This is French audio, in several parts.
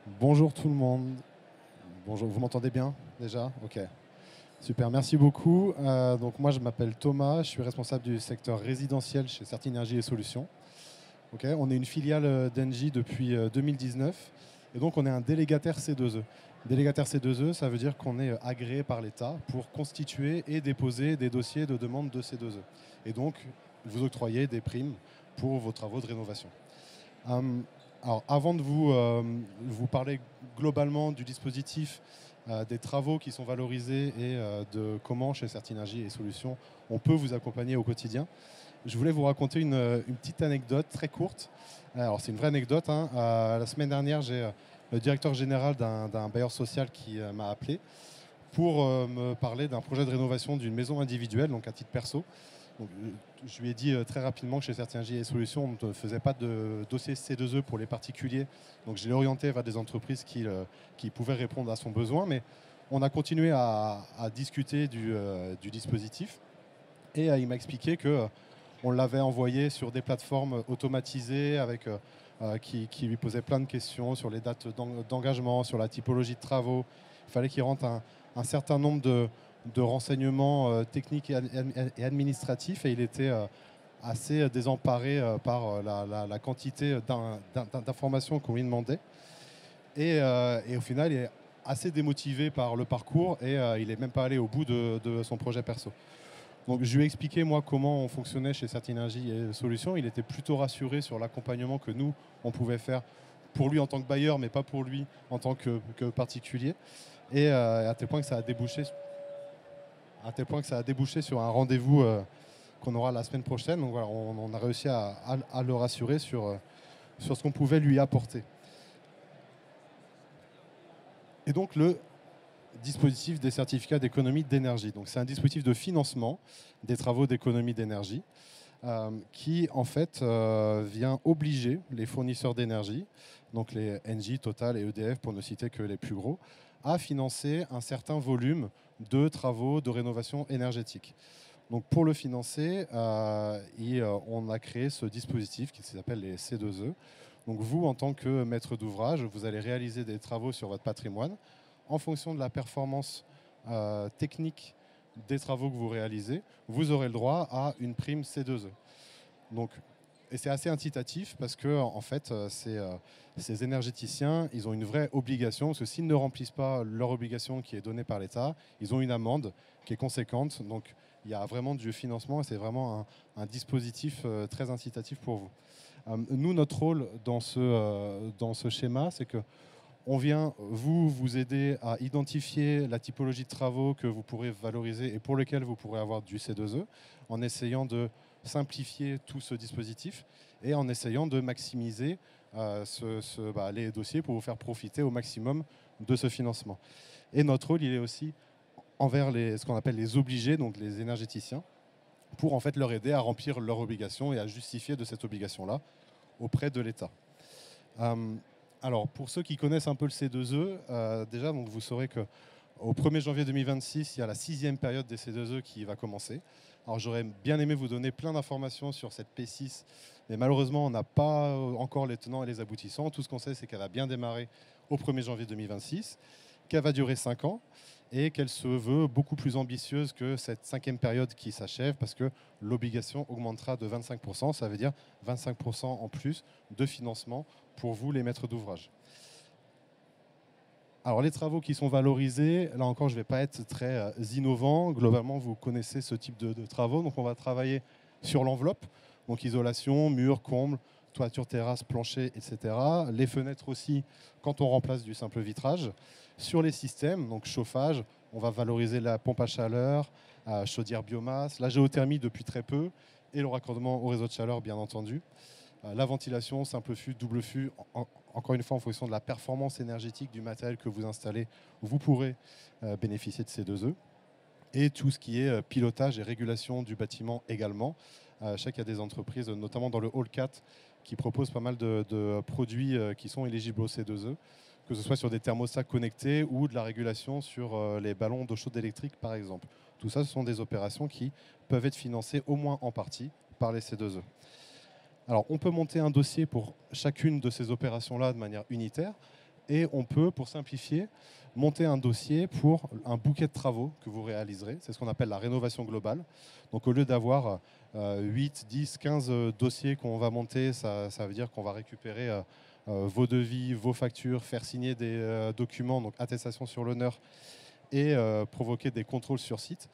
Bonjour tout le monde. Bonjour, vous m'entendez bien déjà? Ok, super, merci beaucoup. Donc moi je m'appelle Thomas, je suis responsable du secteur résidentiel chez Certinergie et Solutions. Ok, on est une filiale d'Engie depuis 2019 et donc on est un délégataire C2E. Délégataire C2E, ça veut dire qu'on est agréé par l'État pour constituer et déposer des dossiers de demande de C2E. Et donc vous octroyez des primes pour vos travaux de rénovation. Euh, alors, avant de vous parler globalement du dispositif, des travaux qui sont valorisés et de comment, chez Certinergie et Solutions, on peut vous accompagner au quotidien, je voulais vous raconter une petite anecdote très courte. Alors, c'est une vraie anecdote, hein. La semaine dernière, j'ai le directeur général d'un bailleur social qui m'a appelé pour me parler d'un projet de rénovation d'une maison individuelle, donc à titre perso. Donc, je lui ai dit très rapidement que chez Certinergie et Solutions, on ne faisait pas de dossier C2E pour les particuliers. Donc je l'ai orienté vers des entreprises qui pouvaient répondre à son besoin. Mais on a continué à discuter du dispositif. Et il m'a expliqué que on l'avait envoyé sur des plateformes automatisées qui lui posaient plein de questions sur les dates d'engagement, sur la typologie de travaux. Il fallait qu'il rentre un certain nombre de renseignements techniques et administratifs et il était assez désemparé par la quantité d'informations qu'on lui demandait. Et au final, il est assez démotivé par le parcours et il n'est même pas allé au bout de son projet perso. Donc je lui ai expliqué moi comment on fonctionnait chez Certinergie et Solutions. Il était plutôt rassuré sur l'accompagnement que nous, on pouvait faire pour lui en tant que bailleur, mais pas pour lui en tant que particulier. Et à tel point que ça a débouché, sur un rendez-vous qu'on aura la semaine prochaine. Donc voilà, on a réussi à le rassurer sur ce qu'on pouvait lui apporter. Et donc le dispositif des certificats d'économie d'énergie. Donc c'est un dispositif de financement des travaux d'économie d'énergie qui en fait vient obliger les fournisseurs d'énergie, donc les Engie, Total et EDF pour ne citer que les plus gros, à financer un certain volume de travaux de rénovation énergétique. Donc pour le financer, on a créé ce dispositif qui s'appelle les C2E. Donc vous, en tant que maître d'ouvrage, vous allez réaliser des travaux sur votre patrimoine en fonction de la performance technique des travaux que vous réalisez. Vous aurez le droit à une prime C2E. Donc, et c'est assez incitatif parce que en fait, ces énergéticiens, ils ont une vraie obligation, parce que s'ils ne remplissent pas leur obligation qui est donnée par l'État, ils ont une amende qui est conséquente. Donc il y a vraiment du financement et c'est vraiment un dispositif très incitatif pour vous. Nous, notre rôle dans ce schéma, c'est que on vient vous aider à identifier la typologie de travaux que vous pourrez valoriser et pour lesquels vous pourrez avoir du C2E, en essayant de simplifier tout ce dispositif et en essayant de maximiser les dossiers pour vous faire profiter au maximum de ce financement. Et notre rôle, il est aussi envers ce qu'on appelle les obligés, donc les énergéticiens, pour en fait leur aider à remplir leur obligation et à justifier de cette obligation-là auprès de l'État. Alors, pour ceux qui connaissent un peu le C2E, déjà, donc, vous saurez qu'au 1er janvier 2026, il y a la 6e période des C2E qui va commencer. Alors, j'aurais bien aimé vous donner plein d'informations sur cette P6, mais malheureusement, on n'a pas encore les tenants et les aboutissants. Tout ce qu'on sait, c'est qu'elle a bien démarré au 1er janvier 2026, qu'elle va durer 5 ans et qu'elle se veut beaucoup plus ambitieuse que cette 5e période qui s'achève parce que l'obligation augmentera de 25%, ça veut dire 25% en plus de financement pour vous, les maîtres d'ouvrage. Alors les travaux qui sont valorisés, là encore je ne vais pas être très innovant, globalement vous connaissez ce type de travaux, donc on va travailler sur l'enveloppe, donc isolation, murs, combles, toiture, terrasse, plancher, etc. Les fenêtres aussi quand on remplace du simple vitrage. Sur les systèmes, donc chauffage, on va valoriser la pompe à chaleur, chaudière biomasse, la géothermie depuis très peu et le raccordement au réseau de chaleur bien entendu. La ventilation, simple fût, double fût, encore une fois en fonction de la performance énergétique du matériel que vous installez, vous pourrez bénéficier de ces 2E. Et tout ce qui est pilotage et régulation du bâtiment également. Je sais qu'il y a des entreprises, notamment dans le Hall 4, qui proposent pas mal de produits qui sont éligibles au C2E, que ce soit sur des thermostats connectés ou de la régulation sur les ballons d'eau chaude électrique par exemple. Tout ça, ce sont des opérations qui peuvent être financées au moins en partie par les C2E. Alors, on peut monter un dossier pour chacune de ces opérations-là de manière unitaire. Et on peut, pour simplifier, monter un dossier pour un bouquet de travaux que vous réaliserez. C'est ce qu'on appelle la rénovation globale. Donc au lieu d'avoir 8, 10, 15 dossiers qu'on va monter, ça veut dire qu'on va récupérer vos devis, vos factures, faire signer des documents, donc attestation sur l'honneur, et provoquer des contrôles sur site.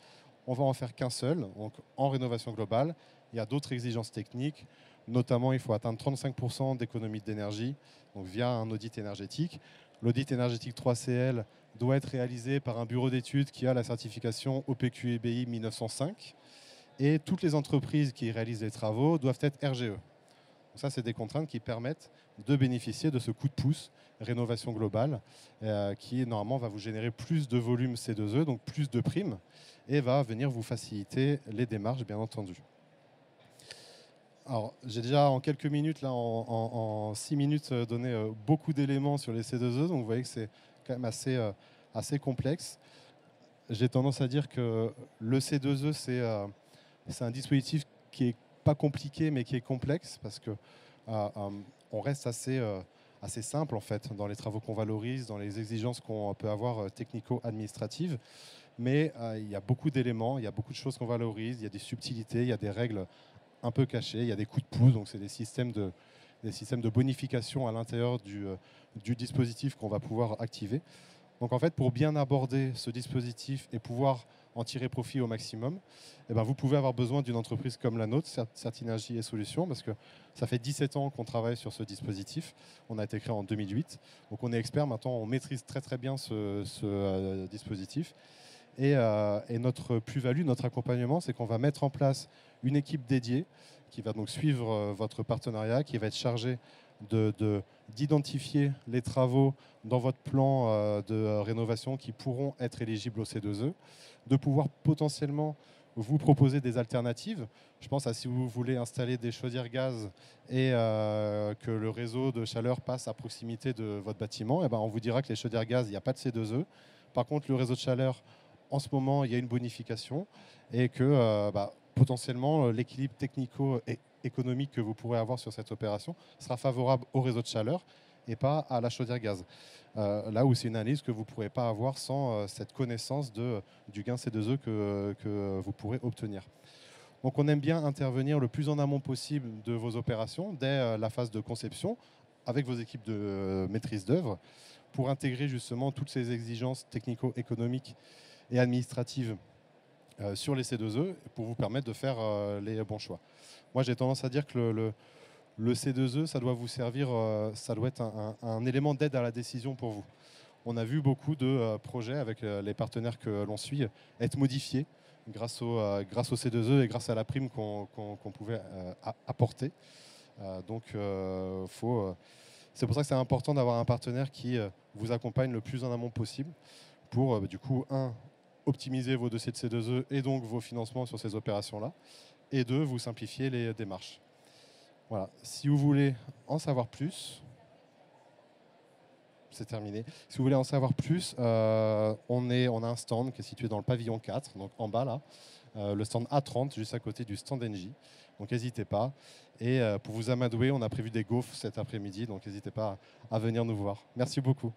On va en faire qu'un seul, donc en rénovation globale. Il y a d'autres exigences techniques, notamment il faut atteindre 35% d'économie d'énergie, donc via un audit énergétique. L'audit énergétique 3CL doit être réalisé par un bureau d'études qui a la certification OPQ-EBI 1905. Et toutes les entreprises qui réalisent les travaux doivent être RGE. Donc ça, c'est des contraintes qui permettent de bénéficier de ce coup de pouce rénovation globale qui, normalement, va vous générer plus de volume C2E, donc plus de primes, et va venir vous faciliter les démarches, bien entendu. Alors, j'ai déjà en quelques minutes, là, en 6 minutes, donné beaucoup d'éléments sur les C2E, donc vous voyez que c'est quand même assez complexe. J'ai tendance à dire que le C2E, c'est un dispositif qui n'est pas compliqué, mais qui est complexe, parce que on reste assez simple, en fait, dans les travaux qu'on valorise, dans les exigences qu'on peut avoir technico-administratives. Mais il y a beaucoup d'éléments, il y a beaucoup de choses qu'on valorise, il y a des subtilités, il y a des règles un peu cachés, il y a des coups de pouce, donc c'est des systèmes de bonification à l'intérieur du dispositif qu'on va pouvoir activer. Donc en fait, pour bien aborder ce dispositif et pouvoir en tirer profit au maximum, eh ben, vous pouvez avoir besoin d'une entreprise comme la nôtre, Certinergie et Solutions, parce que ça fait 17 ans qu'on travaille sur ce dispositif. On a été créé en 2008, donc on est expert maintenant, on maîtrise très très bien ce dispositif. Et notre plus-value, notre accompagnement, c'est qu'on va mettre en place une équipe dédiée qui va donc suivre votre partenariat, qui va être chargée d'identifier les travaux dans votre plan de rénovation qui pourront être éligibles au C2E, de pouvoir potentiellement vous proposer des alternatives. Je pense à si vous voulez installer des chaudières gaz et que le réseau de chaleur passe à proximité de votre bâtiment, et ben on vous dira que les chaudières gaz, il n'y a pas de C2E. Par contre, le réseau de chaleur, en ce moment, il y a une bonification et que potentiellement l'équilibre technico-économique que vous pourrez avoir sur cette opération sera favorable au réseau de chaleur et pas à la chaudière gaz. Là où c'est une analyse que vous ne pourrez pas avoir sans cette connaissance du gain C2E que vous pourrez obtenir. Donc on aime bien intervenir le plus en amont possible de vos opérations, dès la phase de conception, avec vos équipes de maîtrise d'œuvre, pour intégrer justement toutes ces exigences technico-économiques et administratives sur les C2E pour vous permettre de faire les bons choix. Moi, j'ai tendance à dire que le C2E, ça doit vous servir, ça doit être un élément d'aide à la décision pour vous. On a vu beaucoup de projets avec les partenaires que l'on suit être modifiés grâce au C2E et grâce à la prime qu'on pouvait apporter. C'est pour ça que c'est important d'avoir un partenaire qui vous accompagne le plus en amont possible pour, du coup, optimiser vos dossiers de C2E et donc vos financements sur ces opérations-là, et deux, vous simplifier les démarches. Voilà. Si vous voulez en savoir plus, c'est terminé. Si vous voulez en savoir plus, on a un stand qui est situé dans le pavillon 4, donc en bas là, le stand A30, juste à côté du stand NJ. Donc n'hésitez pas. Et pour vous amadouer, on a prévu des gaufres cet après-midi, donc n'hésitez pas à venir nous voir. Merci beaucoup.